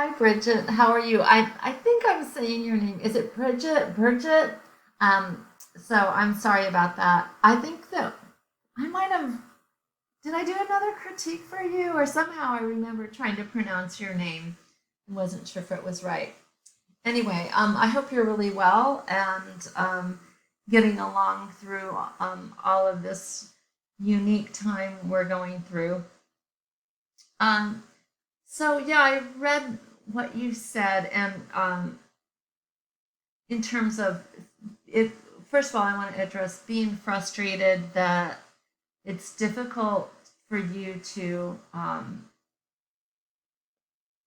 Hi, Bridget. How are you? I think I'm saying your name. Is it Bridget? Bridget? Um, so I'm sorry about that. I think that I might have, did I do another critique for you? Or somehow I remember trying to pronounce your name and wasn't sure if it was right. Anyway, I hope you're really well and getting along through all of this unique time we're going through. Um, so yeah, I read what you said, and in terms of it, first of all, I want to address being frustrated that it's difficult for you to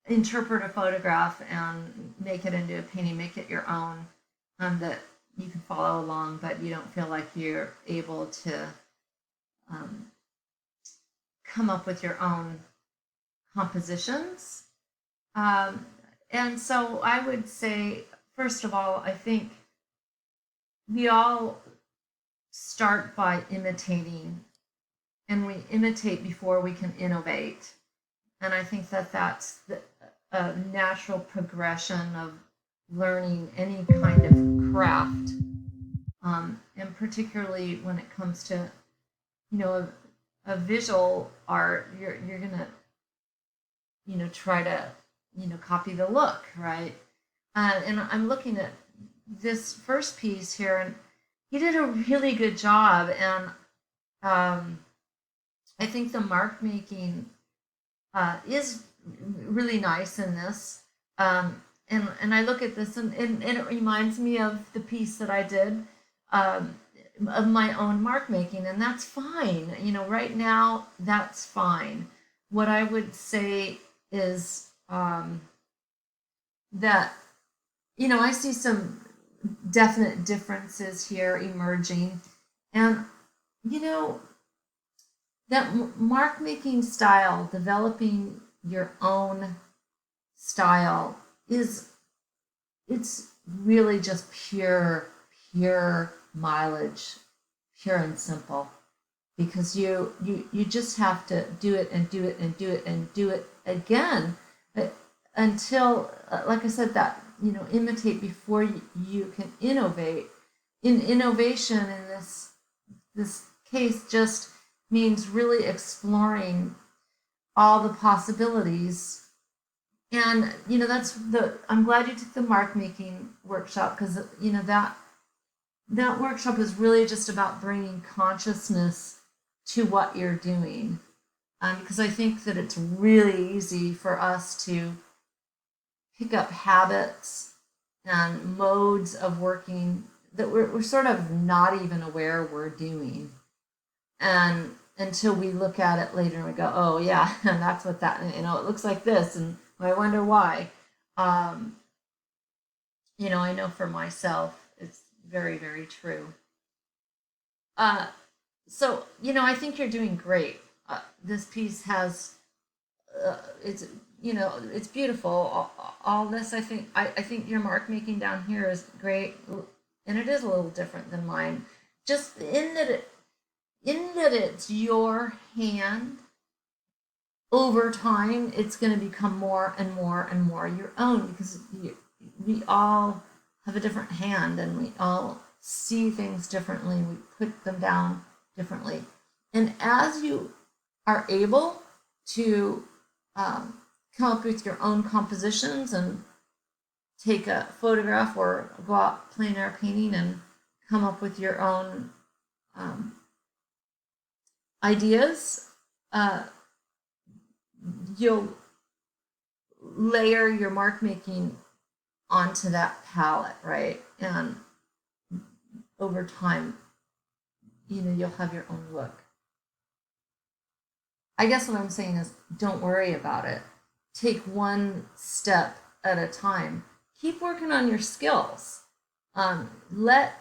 interpret a photograph and make it into a painting, make it your own, that you can follow along, but you don't feel like you're able to um, come up with your own compositions. Um, and so I would say, first of all, I think we all start by imitating, and we imitate before we can innovate. And I think that that's a natural progression of learning any kind of craft, and particularly when it comes to you know a visual art, you're gonna try to copy the look, right? And I'm looking at this first piece here, and he did a really good job. And I think the mark making is really nice in this. And I look at this, and it reminds me of the piece that I did, um, of my own mark making, and that's fine. Right now, that's fine. What I would say is that, I see some definite differences here emerging. And, you know, that mark making style, developing your own style, is it's really just pure mileage, pure and simple, because you just have to do it and do it and do it and do it again, until, like I said, that imitate before you can innovate. In innovation, in this case, just means really exploring all the possibilities. And that's the I'm glad you took the mark making workshop, because that workshop is really just about bringing consciousness to what you're doing. Because I think that it's really easy for us to pick up habits and modes of working that we're sort of not even aware we're doing. And until we look at it later and we go, oh yeah, and that's what that, it looks like this, and I wonder why. Um, I know for myself, it's very, very true. Uh, so, I think you're doing great. This piece has, it's beautiful. All this, I think your mark making down here is great, and it is a little different than mine. Just in that it's your hand. Over time, it's going to become more and more and more your own, because we all have a different hand, and we all see things differently. We put them down differently. And as you are able to come up with your own compositions and take a photograph or go out plein air painting and come up with your own um, ideas, you'll layer your mark making onto that palette, right? And over time, you'll have your own look. I guess what I'm saying is, don't worry about it. Take one step at a time. Keep working on your skills. Let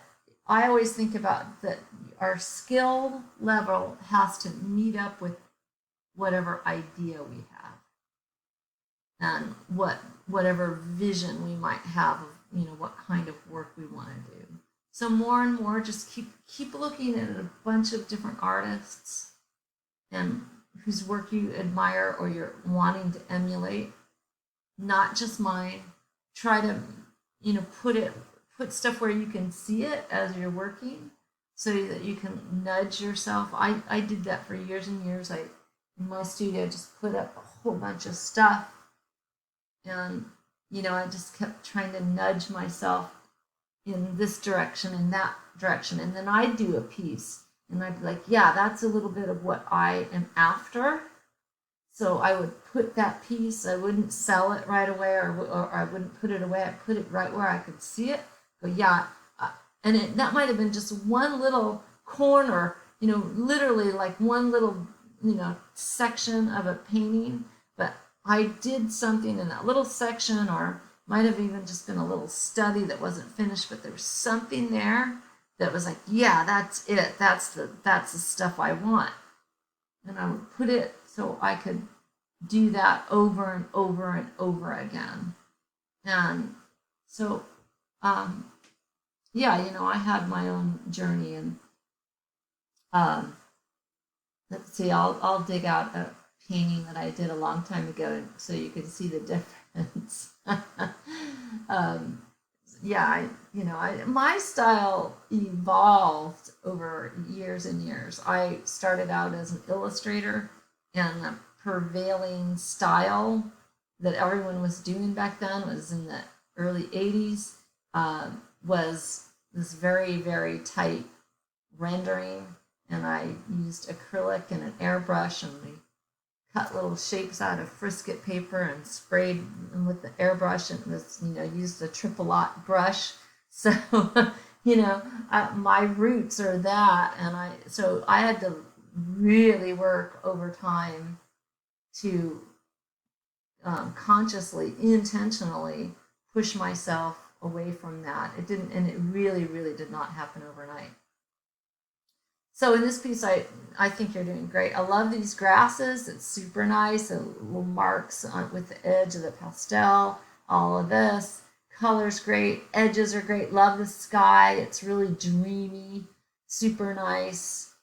I always think about that our skill level has to meet up with whatever idea we have, and whatever vision we might have of what kind of work we want to do. So more and more, just keep looking at a bunch of different artists and whose work you admire or you're wanting to emulate, not just mine. Try to, put stuff where you can see it as you're working so that you can nudge yourself. I did that for years and years. In my studio, just put up a whole bunch of stuff, and I just kept trying to nudge myself in this direction, in that direction, and then I'd do a piece, and I'd be like, yeah, that's a little bit of what I am after. So I would put that piece. I wouldn't sell it right away, or I wouldn't put it away. I'd put it right where I could see it. But yeah, and that might have been just one little corner, literally like one little, section of a painting. But I did something in that little section, or might have even just been a little study that wasn't finished, but there was something there that was like, yeah, that's it. That's the stuff I want. And I would put it so I could do that over and over and over again. And so, yeah, I had my own journey, and let's see, I'll dig out a painting that I did a long time ago so you can see the difference. Yeah, my style evolved over years and years. I started out as an illustrator, and the prevailing style that everyone was doing back then was in the early 80s, was this very, very tight rendering, and I used acrylic and an airbrush, and we cut little shapes out of frisket paper and sprayed them with the airbrush, and it was, used a triple lot brush. So, my roots are that, and so I had to really work over time to consciously, intentionally push myself away from that. It didn't, and it really, really did not happen overnight. So in this piece, I think you're doing great. I love these grasses. It's super nice. Little marks with the edge of the pastel. All of this. Color's great. Edges are great. Love the sky. It's really dreamy. Super nice.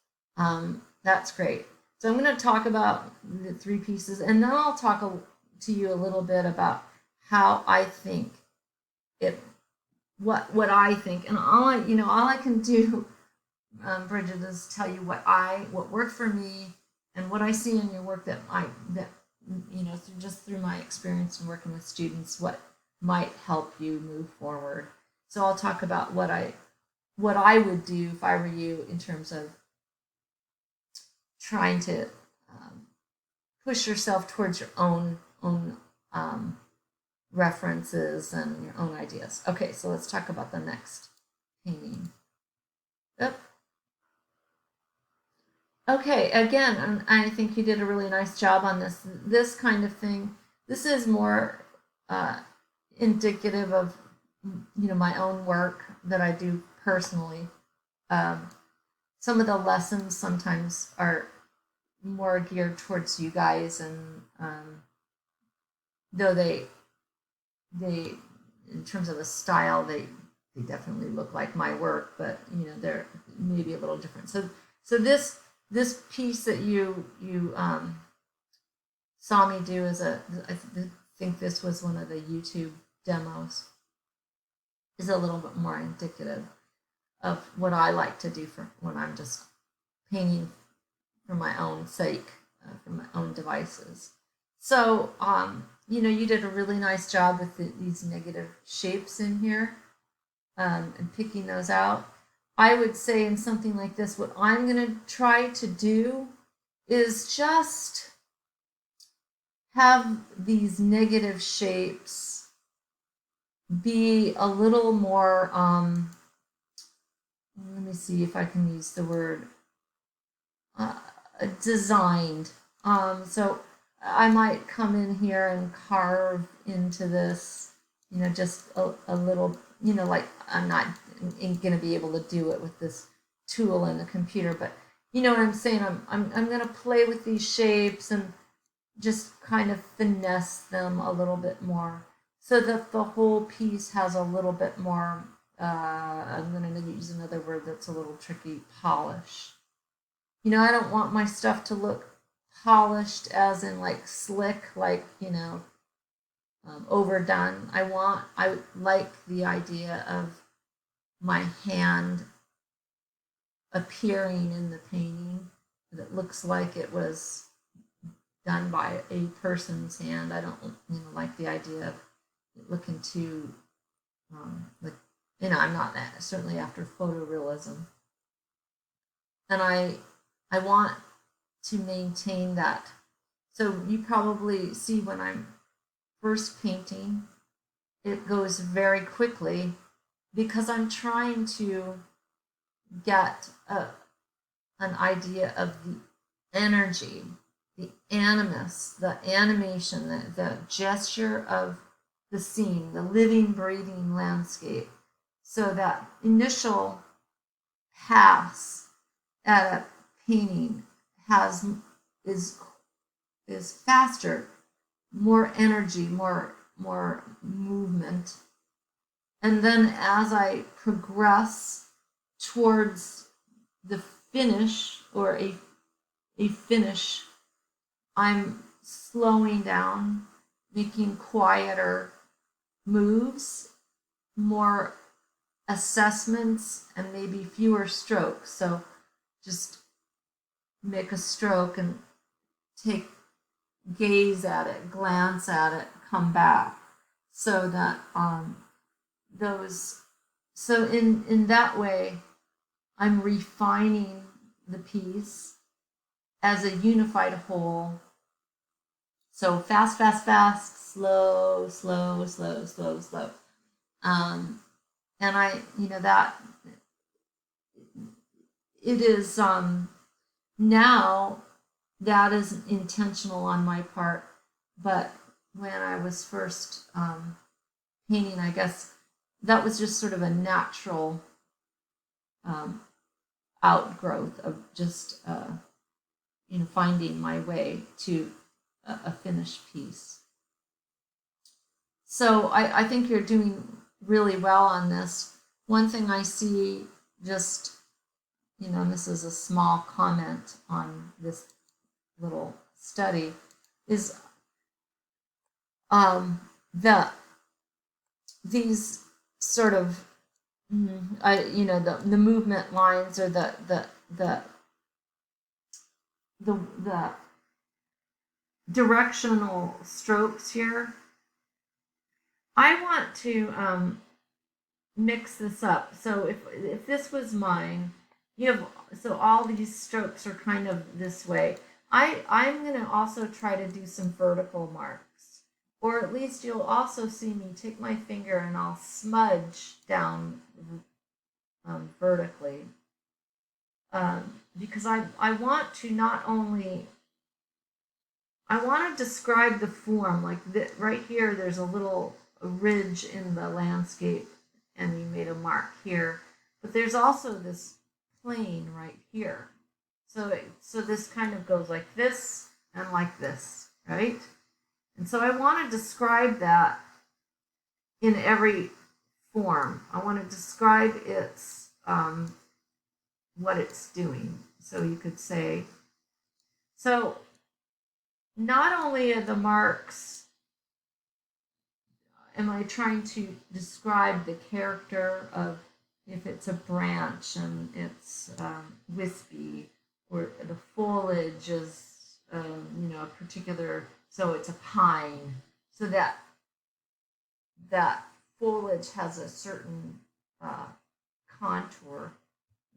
That's great. So I'm going to talk about the three pieces, and then I'll talk to you a little bit about how I think it, what I think, and all I can do, Bridget, is tell you what worked for me and what I see in your work that through my experience in working with students, what might help you move forward. So I'll talk about what I would do if I were you in terms of trying to push yourself towards your own references and your own ideas. Okay, so let's talk about the next painting. Yep. Okay, again, I think you did a really nice job on this kind of thing. This is more indicative of my own work that I do personally. Some of the lessons sometimes are more geared towards you guys, and though they in terms of a style they definitely look like my work, but they're maybe a little different. So this piece that you saw me do I think this was one of the YouTube demos, is a little bit more indicative of what I like to do for when I'm just painting for my own sake, for my own devices. So, you did a really nice job with these negative shapes in here, and picking those out. I would say in something like this, what I'm going to try to do is just have these negative shapes be a little more, let me see if I can use the word, designed. So I might come in here and carve into this, just a little, like I'm not going to be able to do it with this tool in the computer, but you know what I'm saying? I'm going to play with these shapes and just kind of finesse them a little bit more so that the whole piece has a little bit more, I'm going to use another word that's a little tricky, polish. I don't want my stuff to look polished as in like slick, like, overdone. I like the idea of my hand appearing in the painting. That looks like it was done by a person's hand. I don't, like the idea of it looking too, like, I'm not certainly after photorealism, and I want to maintain that. So you probably see when I'm first painting, it goes very quickly because I'm trying to get an idea of the energy, the animus, the animation, the gesture of the scene, the living, breathing landscape. So that initial pass at a painting is faster, more energy, more movement. And then as I progress towards the finish or a finish, I'm slowing down, making quieter moves, more assessments, and maybe fewer strokes. So just make a stroke and gaze at it, glance at it, come back, so that so in that way I'm refining the piece as a unified whole. So fast, fast, fast, slow, slow, slow, slow, slow. And that it is now that is intentional on my part, but when I was first painting, I guess that was just sort of a natural outgrowth of just finding my way to a finished piece. So I think you're doing really well on this. One thing I see, just and this is a small comment on this little study, is that these sort of the movement lines, or the directional strokes here. I want to mix this up. So if this was mine, so all these strokes are kind of this way. I'm going to also try to do some vertical marks, or at least you'll also see me take my finger and I'll smudge down vertically, because I want to not only I want to describe the form, like right here there's a little ridge in the landscape and we made a mark here, but there's also this plane right here. So this kind of goes like this and like this, right? And so I want to describe that in every form. I want to describe its what it's doing. So you could say, so not only are the marks, am I trying to describe the character of, if it's a branch and it's wispy, or the foliage is a particular, so it's a pine, so that foliage has a certain contour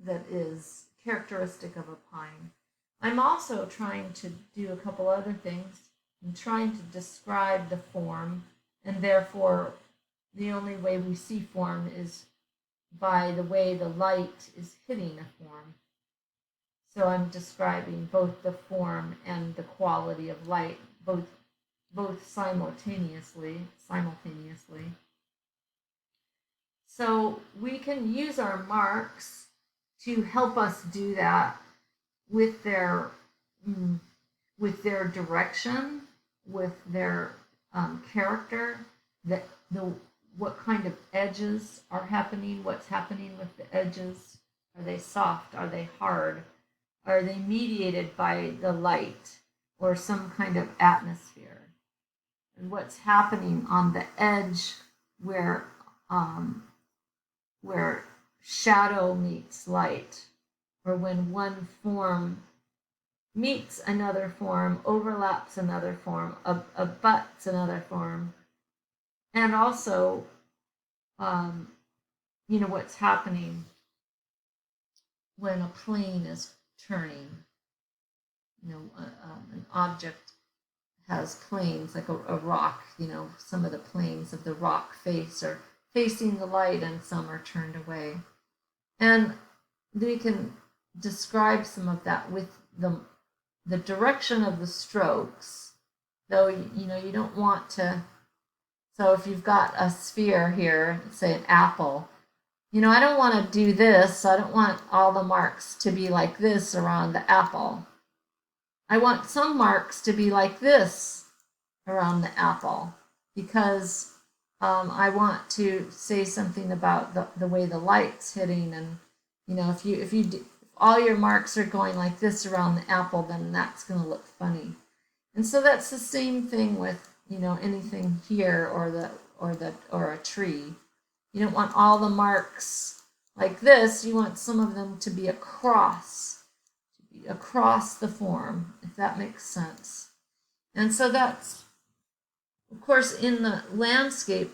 that is characteristic of a pine. I'm also trying to do a couple other things. I'm trying to describe the form, and therefore the only way we see form is by the way the light is hitting a form. So I'm describing both the form and the quality of light, both simultaneously. So we can use our marks to help us do that with their direction, with their character, what kind of edges are happening, what's happening with the edges. Are they soft? Are they hard? Are they mediated by the light or some kind of atmosphere? what's happening on the edge where where shadow meets light, or when one form meets another form, overlaps another form, abuts another form, and also, what's happening when a plane is turning. An object has planes, like a rock. Some of the planes of the rock face are facing the light, and some are turned away. And we can describe some of that with the direction of the strokes, though you don't want to. So if you've got a sphere here, say an apple, I don't want to do this. So I don't want all the marks to be like this around the apple. I want some marks to be like this around the apple, because I want to say something about the way the light's hitting. And if all your marks are going like this around the apple, then that's going to look funny. And so that's the same thing with anything here, or a tree. You don't want all the marks like this. You want some of them to be across the form, if that makes sense. And so that's, of course, in the landscape,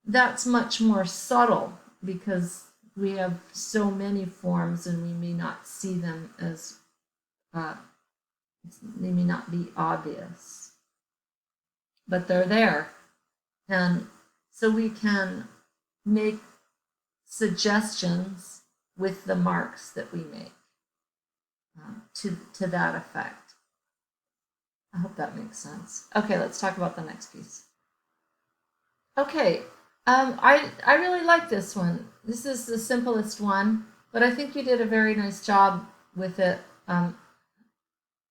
that's much more subtle, because we have so many forms, and we may not see them as they may not be obvious, but they're there. And so we can make suggestions with the marks that we make to that effect. I hope that makes sense. Okay, let's talk about the next piece. Okay, I really like this one. This is the simplest one, but I think you did a very nice job with it.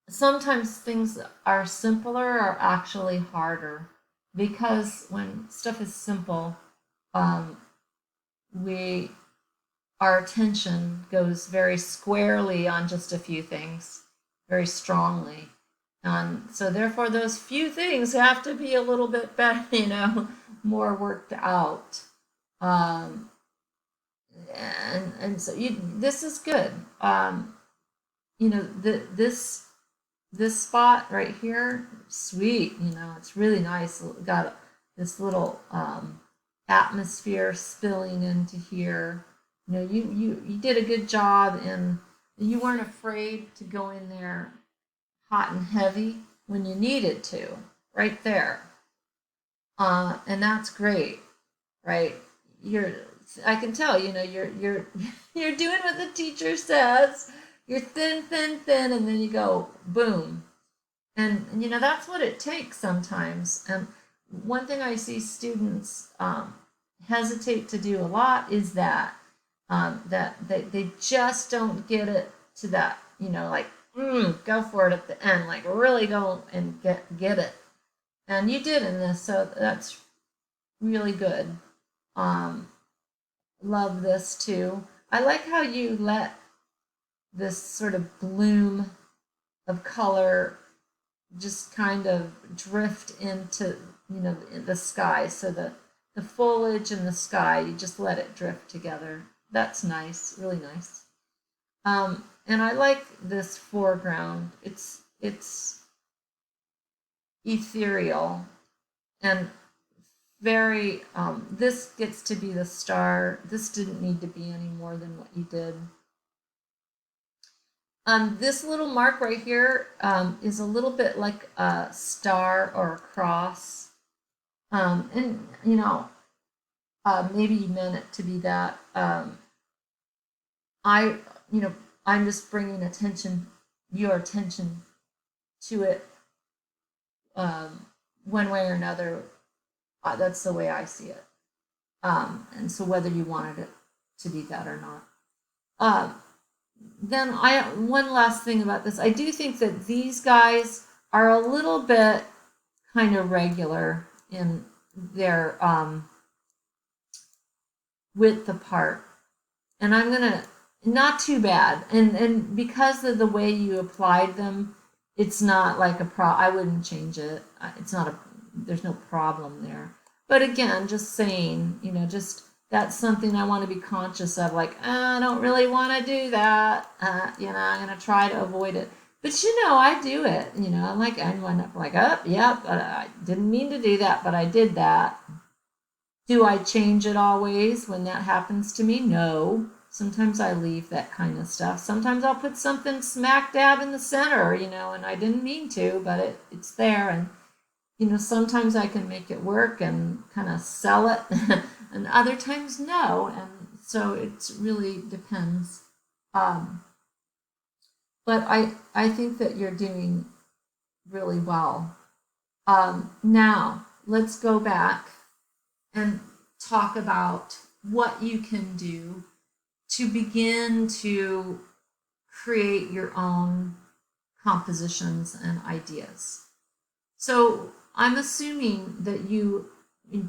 Sometimes things are simpler are actually harder, because when stuff is simple, our attention goes very squarely on just a few things, very strongly. And so therefore those few things have to be a little bit better, more worked out. And so this is good. This spot right here, sweet. It's really nice. Got this little atmosphere spilling into here. You did a good job, and you weren't afraid to go in there hot and heavy when you needed to, right there. And that's great, right? I can tell, you're you're doing what the teacher says. You're thin, thin, thin, and then you go boom. And that's what it takes sometimes. And one thing I see students hesitate to do a lot is that they just don't get it to that, like go for it at the end, like really go and get it. And you did in this, so that's really good. Love this too. I like how you let this sort of bloom of color just kind of drift into the sky. So the foliage and the sky, you just let it drift together. That's nice, really nice. And I like this foreground. It's ethereal and very, this gets to be the star. This didn't need to be any more than what you did. This little mark right here is a little bit like a star or a cross. And maybe you meant it to be that. I'm just bringing your attention to it one way or another. That's the way I see it. And so whether you wanted it to be that or not. Then one last thing about this. I do think that these guys are a little bit kind of regular in their width apart. And I'm going to, not too bad. And because of the way you applied them, it's not like I wouldn't change it. It's not there's no problem there. But again, just saying, just that's something I want to be conscious of. Like, I don't really want to do that. I'm going to try to avoid it. But I do it. I'm like, I end up like, oh, yep, I didn't mean to do that, but I did that. Do I change it always when that happens to me? No. Sometimes I leave that kind of stuff. Sometimes I'll put something smack dab in the center, and I didn't mean to, but it's there. And, sometimes I can make it work and kind of sell it, and other times no. And so it really depends. But I think that you're doing really well. Now, let's go back and talk about what you can do to begin to create your own compositions and ideas. So I'm assuming that you,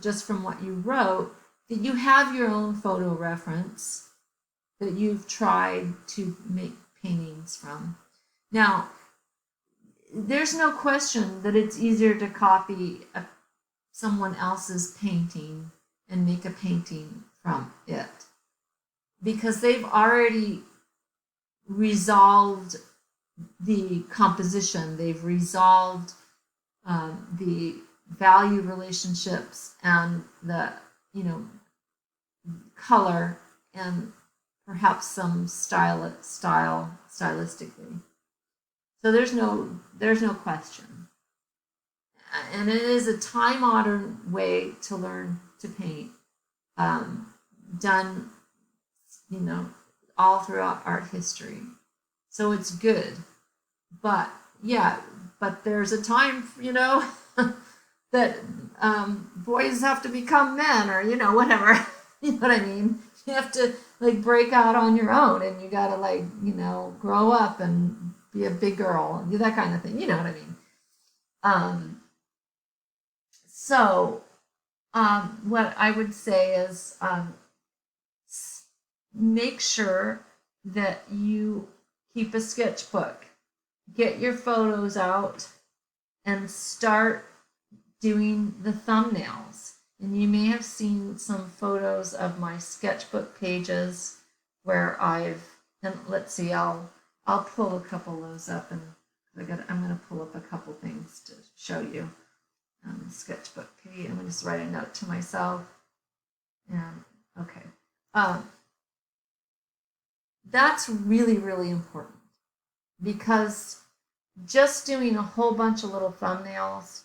just from what you wrote, that you have your own photo reference that you've tried to make paintings from. Now, there's no question that it's easier to copy someone else's painting and make a painting from it, because they've already resolved the composition, they've resolved the value relationships and the color and perhaps some stylistically. So there's no question. And it is a time-honored way to learn to paint, done, all throughout art history. So it's good. But there's a time, that boys have to become men, or, whatever. You know what I mean? You have to, break out on your own, and you got to, grow up and be a big girl and do that kind of thing. You know what I mean? So what I would say is make sure that you keep a sketchbook. Get your photos out and start doing the thumbnails. And you may have seen some photos of my sketchbook pages where and let's see, I'll pull a couple of those up, and I'm going to pull up a couple things to show you. Sketchbook page. I'm going to just write a note to myself. And okay. That's really, really important, because just doing a whole bunch of little thumbnails,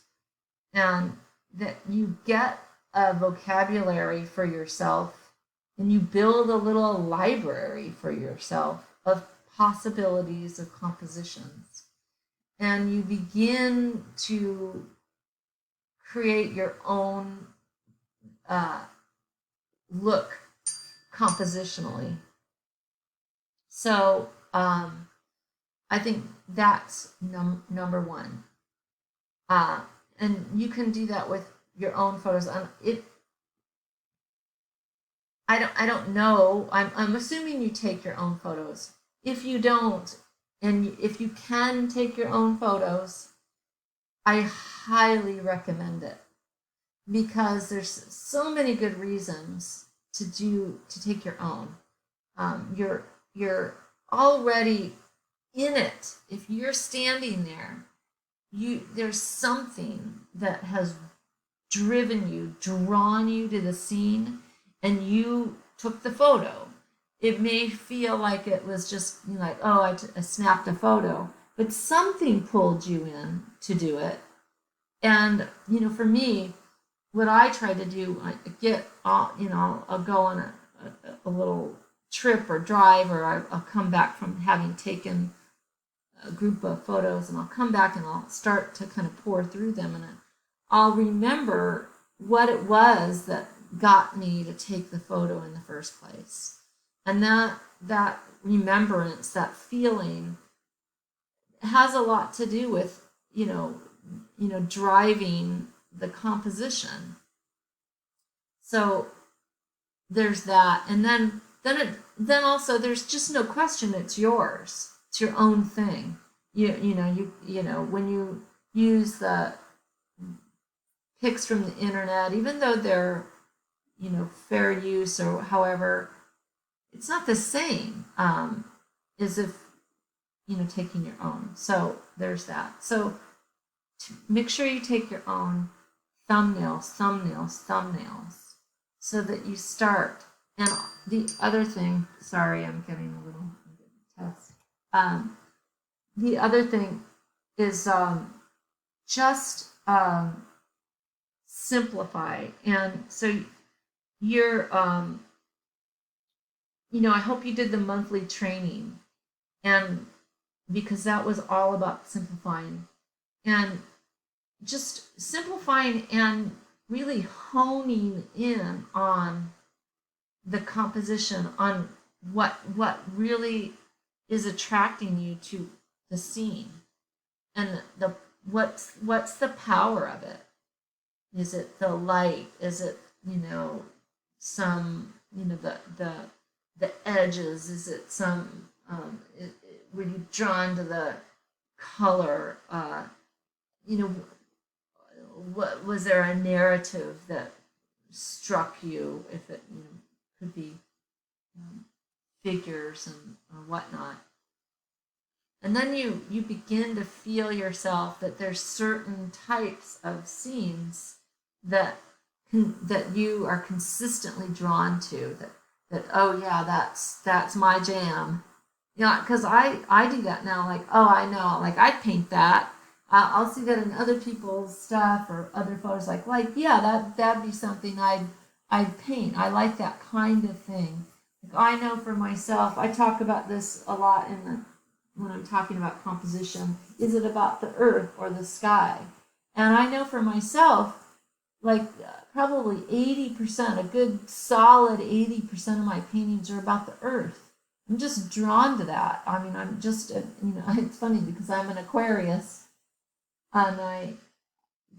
and that you get a vocabulary for yourself, and you build a little library for yourself of possibilities of compositions, and you begin to create your own look compositionally. So I think that's number one. And you can do that with your own photos. I don't know. I'm assuming you take your own photos. If you don't, and if you can take your own photos, I highly recommend it, because there's so many good reasons to take your own. You're already in it. If you're standing there, there's something that has drawn you to the scene, and you took the photo. It may feel like it was just I snapped a photo, but something pulled you in to do it. And for me, what I try to do, I'll go on a little trip or drive, or I'll come back from having taken a group of photos, and I'll come back and I'll start to kind of pour through them, and I'll remember what it was that got me to take the photo in the first place. And that remembrance, that feeling, has a lot to do with driving the composition. So there's that, and then also there's just no question it's yours. It's your own thing. When you use the pics from the internet, even though they're, fair use or however, it's not the same as if, taking your own. So there's that. So make sure you take your own thumbnails, so that you start. And the other thing, sorry, I'm getting a little test. The other thing is just simplify. And so you're, I hope you did the monthly training, and because that was all about simplifying and just simplifying and really honing in on the composition, on what really is attracting you to the scene, and what's the power of it. Is it the light? Is it some the edges? Is it some were you drawn to the color? What was there a narrative that struck you? If it could be figures and or whatnot. And then you begin to feel yourself that there's certain types of scenes that you are consistently drawn to. That oh yeah, that's my jam. Because I do that now. Like, oh, I know. Like, I'd paint that. I'll see that in other people's stuff or other photos. Like yeah, that'd be something I'd paint. I like that kind of thing. Like, I know for myself. I talk about this a lot when I'm talking about composition. Is it about the earth or the sky? And I know for myself, like probably 80%, a good solid 80% of my paintings are about the earth. I'm just drawn to that. I mean, I'm just, it's funny because I'm an Aquarius, and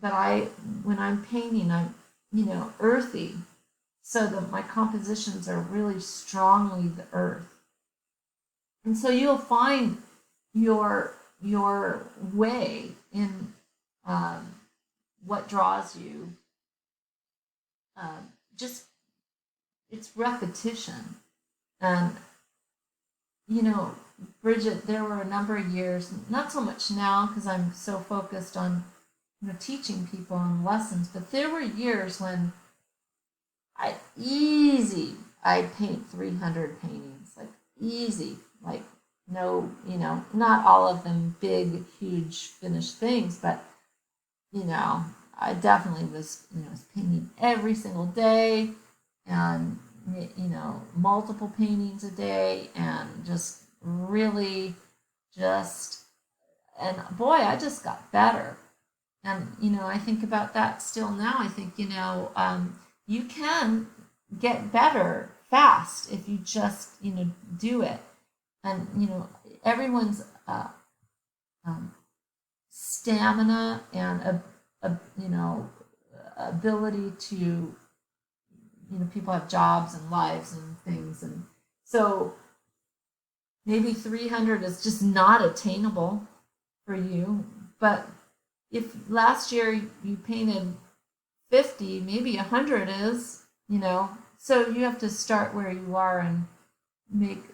when I'm painting, I'm, earthy, so that my compositions are really strongly the earth. And so you'll find your way in what draws you. Just it's repetition, and Bridget, there were a number of years, not so much now because I'm so focused on teaching people and lessons, but there were years when I'd paint 300 paintings, like easy, like no, not all of them big, huge finished things, but I definitely was painting every single day, and multiple paintings a day, and just really and boy, I just got better. And I think about that still now. I think you can get better fast if you just do it. And everyone's stamina and ability to people have jobs and lives and things, and so maybe 300 is just not attainable for you. But if last year you painted 50, maybe 100 is, so you have to start where you are and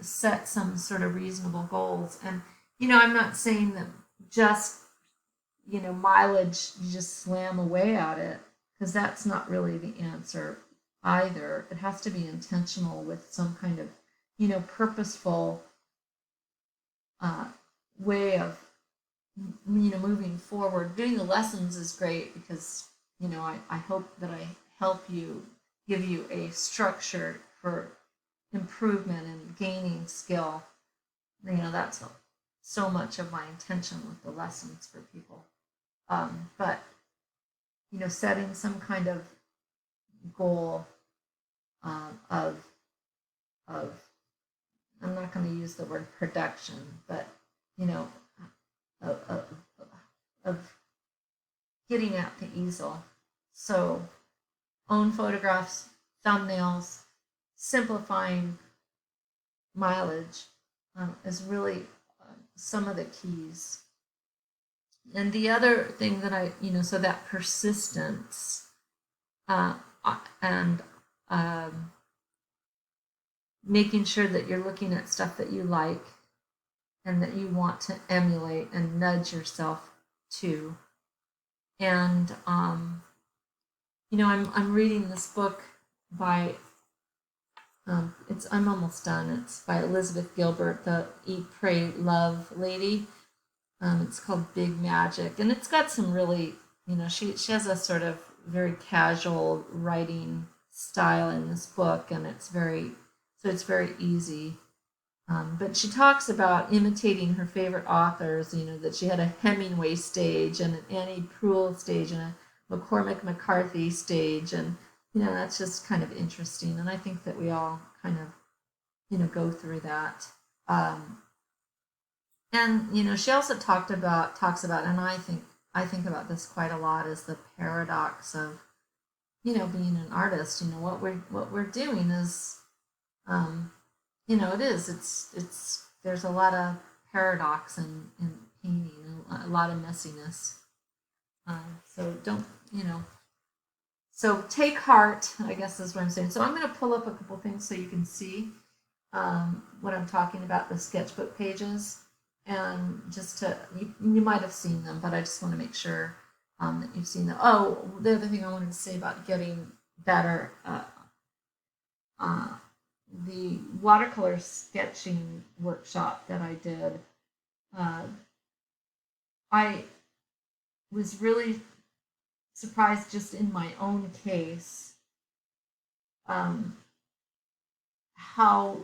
set some sort of reasonable goals. And I'm not saying that just mileage, you just slam away at it, because that's not really the answer either. It has to be intentional with some kind of purposeful way of moving forward. Doing the lessons is great because I hope that I help you, give you a structure for improvement and gaining skill. That's so much of my intention with the lessons for people. But setting some kind of goal of I'm not going to use the word production, but of getting at the easel. So own photographs, thumbnails, simplifying mileage is really some of the keys. And the other thing that so that persistence, uh, and um, making sure that you're looking at stuff that you like and that you want to emulate and nudge yourself to. And I'm reading this book by I'm almost done. It's by Elizabeth Gilbert, the Eat, Pray, Love lady. It's called Big Magic, and it's got some really, she has a sort of very casual writing style in this book, and it's very easy. But she talks about imitating her favorite authors. That she had a Hemingway stage and an Annie Proulx stage and a McCormick McCarthy stage, and that's just kind of interesting. And I think that we all kind of go through that. And she also talks about, and I think about this quite a lot, is the paradox of being an artist. What we're doing is, it's there's a lot of paradox in painting, a lot of messiness. So don't so take heart, I guess is what I'm saying. So I'm going to pull up a couple things so you can see what I'm talking about, the sketchbook pages. And just you might have seen them, but I just want to make sure that you've seen them. Oh, the other thing I wanted to say about getting better, the watercolor sketching workshop that I did, I was really surprised just in my own case how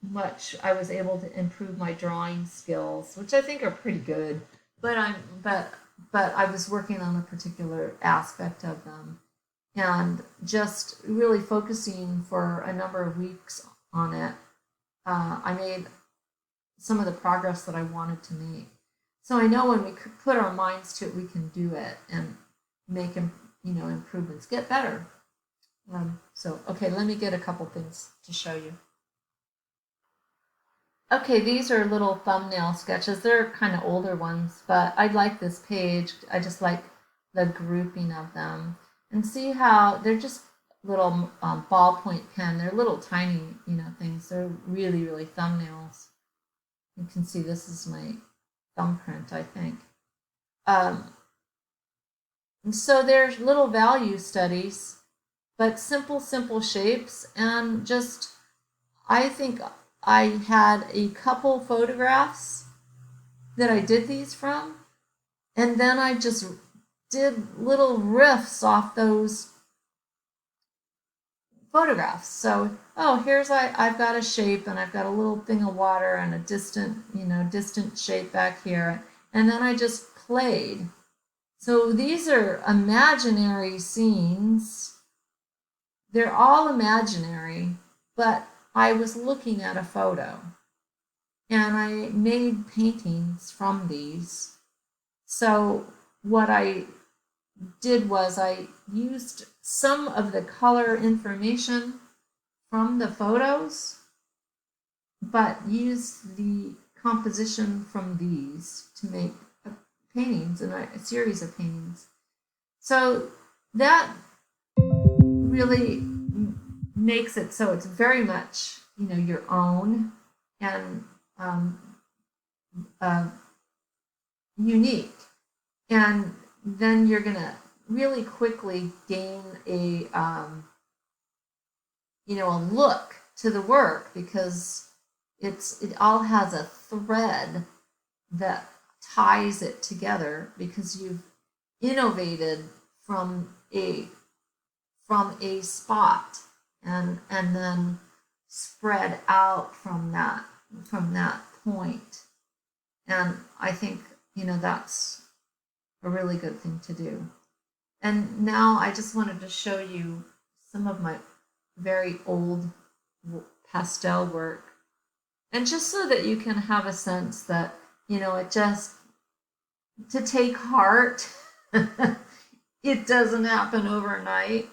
much I was able to improve my drawing skills, which I think are pretty good. But I was working on a particular aspect of them, and just really focusing for a number of weeks on it, I made some of the progress that I wanted to make. So I know when we put our minds to it, we can do it and make improvements, get better. So okay, let me get a couple things to show you. Okay, these are little thumbnail sketches. They're kind of older ones, but I like this page. I just like the grouping of them. And see how they're just little ballpoint pen. They're little tiny, things. They're really, really thumbnails. You can see this is my thumbprint, I think. And so there's little value studies, but simple shapes. And just, I think I had a couple photographs that I did these from, and then I just did little riffs off those photographs. So, I've got a shape, and I've got a little thing of water and a distant shape back here, and then I just played. So these are imaginary scenes. They're all imaginary, but I was looking at a photo, and I made paintings from these. So what I did was I used some of the color information from the photos, but used the composition from these to make paintings, and a series of paintings. So that really makes it so it's very much your own and unique, and then you're gonna really quickly gain a a look to the work, because it all has a thread that ties it together, because you've innovated from a spot and then spread out from that point. And I think that's a really good thing to do. And now I just wanted to show you some of my very old pastel work, and just so that you can have a sense that it just to take heart. It doesn't happen overnight.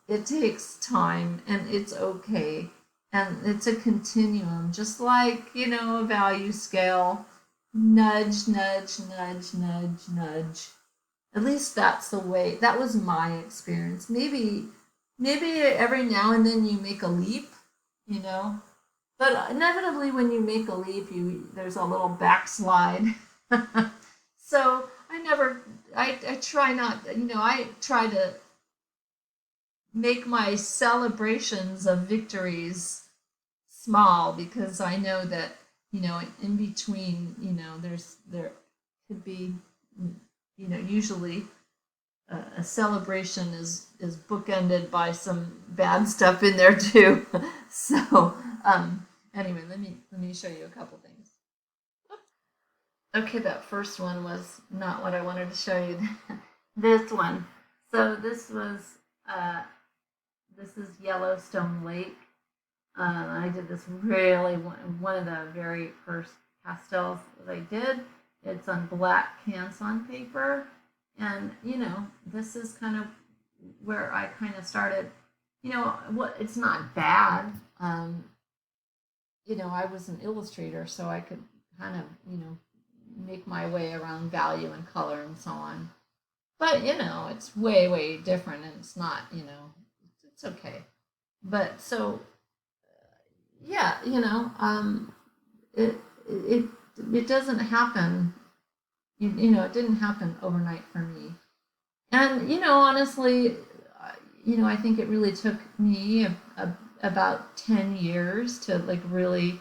It takes time, and it's okay. And it's a continuum, just like, a value scale. nudge, nudge, nudge, nudge, nudge. At least that's the way. That was my experience. Maybe every now and then you make a leap, you know, but inevitably when you make a leap, you there's a little backslide. So I try not, I try to make my celebrations of victories small because I know that, in between, there could be, usually a celebration is bookended by some bad stuff in there too. So anyway, let me show you a couple things. Okay, that first one was not what I wanted to show you. This one. So this is Yellowstone Lake. I did this really one of the very first pastels that I did. It's on black canson paper, and this is kind of where I kind of started. What? It's not bad. I was an illustrator, so I could kind of make my way around value and color and so on. But it's way different, and it's not. It's okay. But so yeah, it it it doesn't happen. It didn't happen overnight for me. And honestly, I think it really took me about 10 years to like really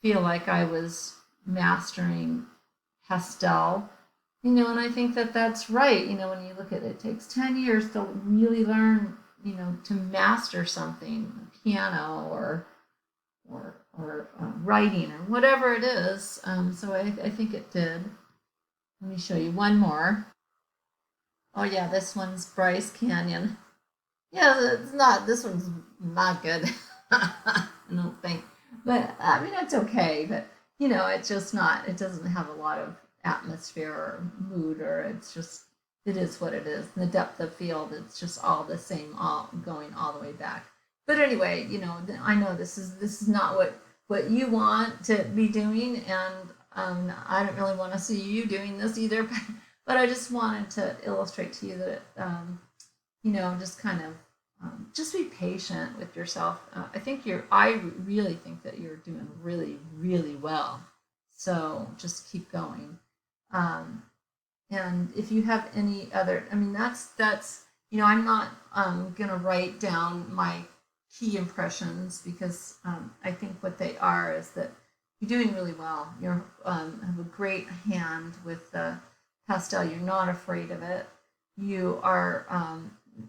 feel like I was mastering pastel. And I think that that's right. When you look at it, it takes 10 years to really learn, to master something, piano or writing or whatever it is. So I think it did. Let me show you one more. Oh yeah, this one's Bryce Canyon. Yeah, it's not. This one's not good. I don't think. But I mean, it's okay. But it's just not. It doesn't have a lot of atmosphere or mood, or it's just. It is what it is. The depth of field, it's just all the same, all going all the way back. But anyway, I know this is not what you want to be doing, and I don't really want to see you doing this either. But I just wanted to illustrate to you that just kind of just be patient with yourself. I really think that you're doing really well. So just keep going. Um, and if you have any other, I mean, that's I'm not gonna write down my key impressions because I think what they are is that you're doing really well. You have a great hand with the pastel. You're not afraid of it. You are,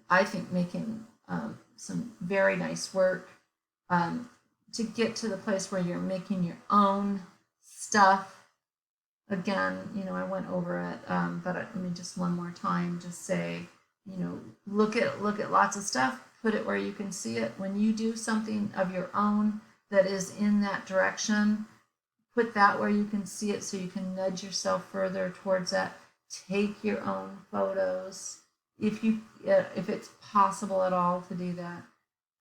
I think, making some very nice work to get to the place where you're making your own stuff. Again, I went over it, but let me just one more time just say, look at lots of stuff, put it where you can see it. When you do something of your own that is in that direction, put that where you can see it so you can nudge yourself further towards that. Take your own photos if it's possible at all to do that.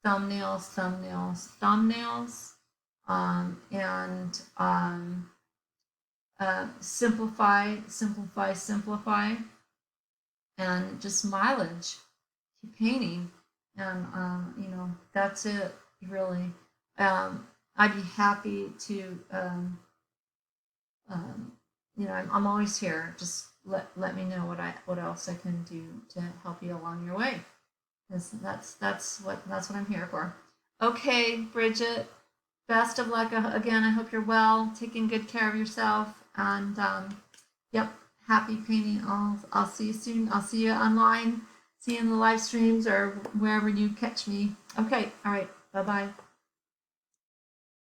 Thumbnails, thumbnails, thumbnails, and simplify, simplify, simplify, and just mileage. Keep painting, and that's it really. I'd be happy to. I'm always here. Just let me know what else I can do to help you along your way. That's what I'm here for. Okay, Bridget. Best of luck again. I hope you're well, taking good care of yourself, and yep, happy painting. I'll see you soon. I'll see you online. See you in the live streams or wherever you catch me. Okay, all right. Bye bye.